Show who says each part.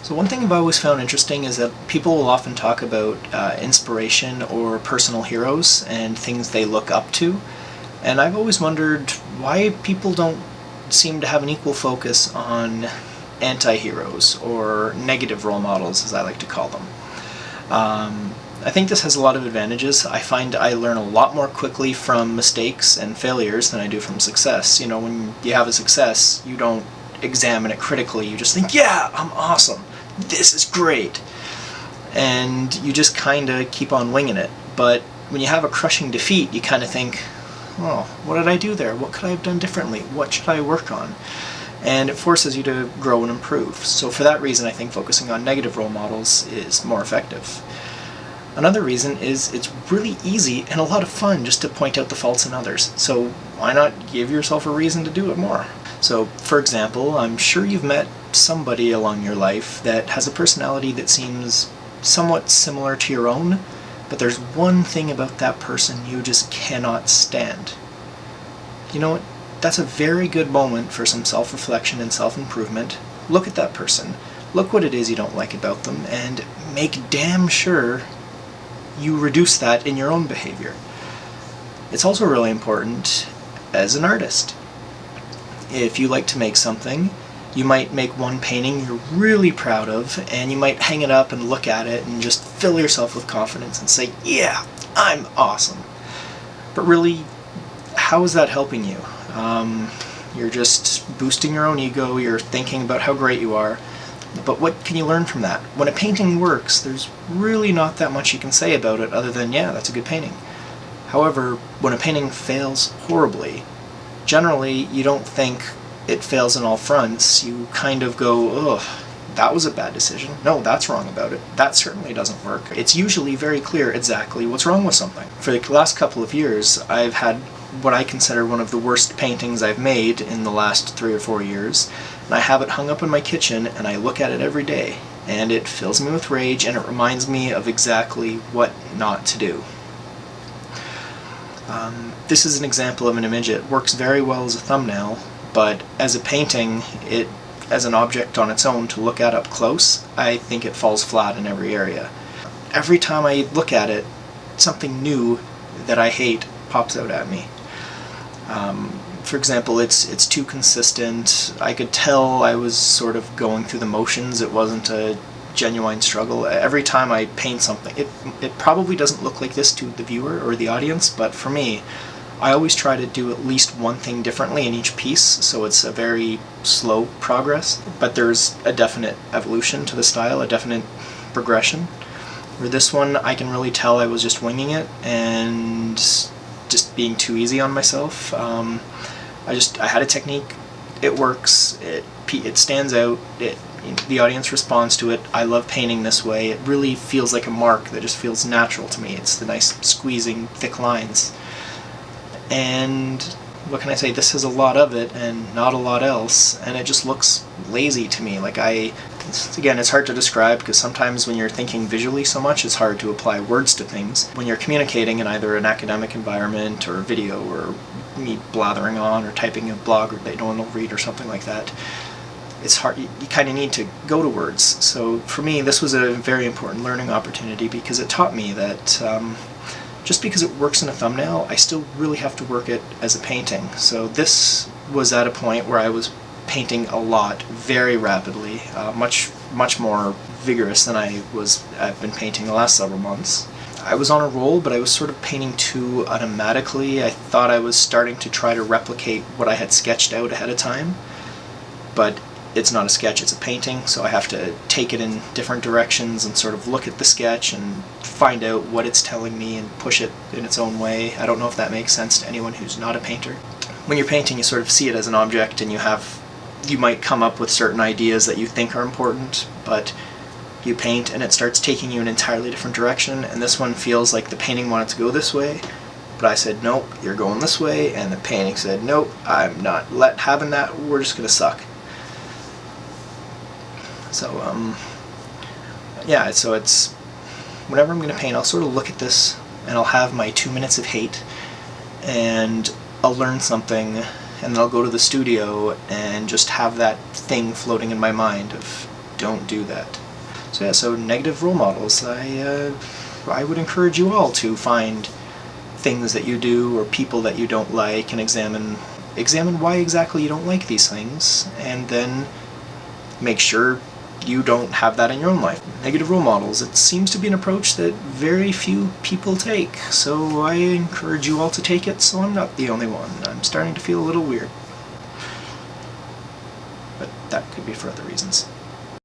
Speaker 1: So one thing I've always found interesting is that people will often talk about inspiration or personal heroes and things they look up to. And I've always wondered why people don't seem to have an equal focus on anti-heroes or negative role models, as I like to call them. I think this has a lot of advantages. I find I learn a lot more quickly from mistakes and failures than I do from success. You know, when you have a success, you don't examine it critically. You just think, yeah, I'm awesome. This is great. And you just kind of keep on winging it. But when you have a crushing defeat, you kind of think, oh, what did I do there? What could I have done differently? What should I work on? And it forces you to grow and improve. So for that reason, I think focusing on negative role models is more effective. Another reason is it's really easy and a lot of fun just to point out the faults in others. So why not give yourself a reason to do it more? So, for example, I'm sure you've met somebody along your life that has a personality that seems somewhat similar to your own, but there's one thing about that person you just cannot stand. You know what? That's a very good moment for some self-reflection and self-improvement. Look at that person. Look what it is you don't like about them, and make damn sure you reduce that in your own behavior. It's also really important as an artist. If you like to make something, you might make one painting you're really proud of, and you might hang it up and look at it and just fill yourself with confidence and say, yeah, I'm awesome. But really, how is that helping you? You're just boosting your own ego, you're thinking about how great you are, but what can you learn from that? When a painting works, there's really not that much you can say about it other than, yeah, that's a good painting. However, when a painting fails horribly, generally you don't think it fails on all fronts. You kind of go, ugh, that was a bad decision. No, that's wrong about it. That certainly doesn't work. It's usually very clear exactly what's wrong with something. For the last couple of years, I've had what I consider one of the worst paintings I've made in the last 3 or 4 years, and I have it hung up in my kitchen, and I look at it every day, and it fills me with rage, and it reminds me of exactly what not to do. This is an example of an image. It works very well as a thumbnail, but as a painting, as an object on its own to look at up close, I think it falls flat in every area. Every time I look at it, something new that I hate pops out at me. For example, it's too consistent. I could tell I was sort of going through the motions. It wasn't a genuine struggle. Every time I paint something, it probably doesn't look like this to the viewer or the audience, but for me, I always try to do at least one thing differently in each piece, so it's a very slow progress, but there's a definite evolution to the style, a definite progression. For this one, I can really tell I was just winging it and just being too easy on myself. I had a technique, it works, it stands out, the audience responds to it. I love painting this way. It really feels like a mark that just feels natural to me. It's the nice squeezing thick lines. And what can I say, this has a lot of it and not a lot else, and it just looks lazy to me. Again, it's hard to describe because sometimes when you're thinking visually so much, it's hard to apply words to things. When you're communicating in either an academic environment or video or me blathering on or typing a blog that no one will read or something like that, it's hard. You kind of need to go to words. So for me, this was a very important learning opportunity because it taught me that just because it works in a thumbnail, I still really have to work it as a painting. So this was at a point where I was painting a lot, very rapidly, much more vigorous than I've been painting the last several months. I was on a roll, but I was sort of painting too automatically. I thought I was starting to try to replicate what I had sketched out ahead of time, but it's not a sketch, it's a painting, so I have to take it in different directions and sort of look at the sketch and find out what it's telling me and push it in its own way. I don't know if that makes sense to anyone who's not a painter. When you're painting, you sort of see it as an object, and you might come up with certain ideas that you think are important, but you paint and it starts taking you in an entirely different direction, and this one feels like the painting wanted to go this way, but I said, nope, you're going this way, and the painting said, nope, I'm not having that, we're just gonna suck. So, yeah, so it's, whenever I'm going to paint, I'll sort of look at this, and I'll have my 2 minutes of hate, and I'll learn something, and then I'll go to the studio and just have that thing floating in my mind of don't do that. So yeah, so negative role models. I would encourage you all to find things that you do or people that you don't like and examine why exactly you don't like these things, and then make sure you don't have that in your own life. Negative role models. It seems to be an approach that very few people take, so I encourage you all to take it so I'm not the only one. I'm starting to feel a little weird. But that could be for other reasons.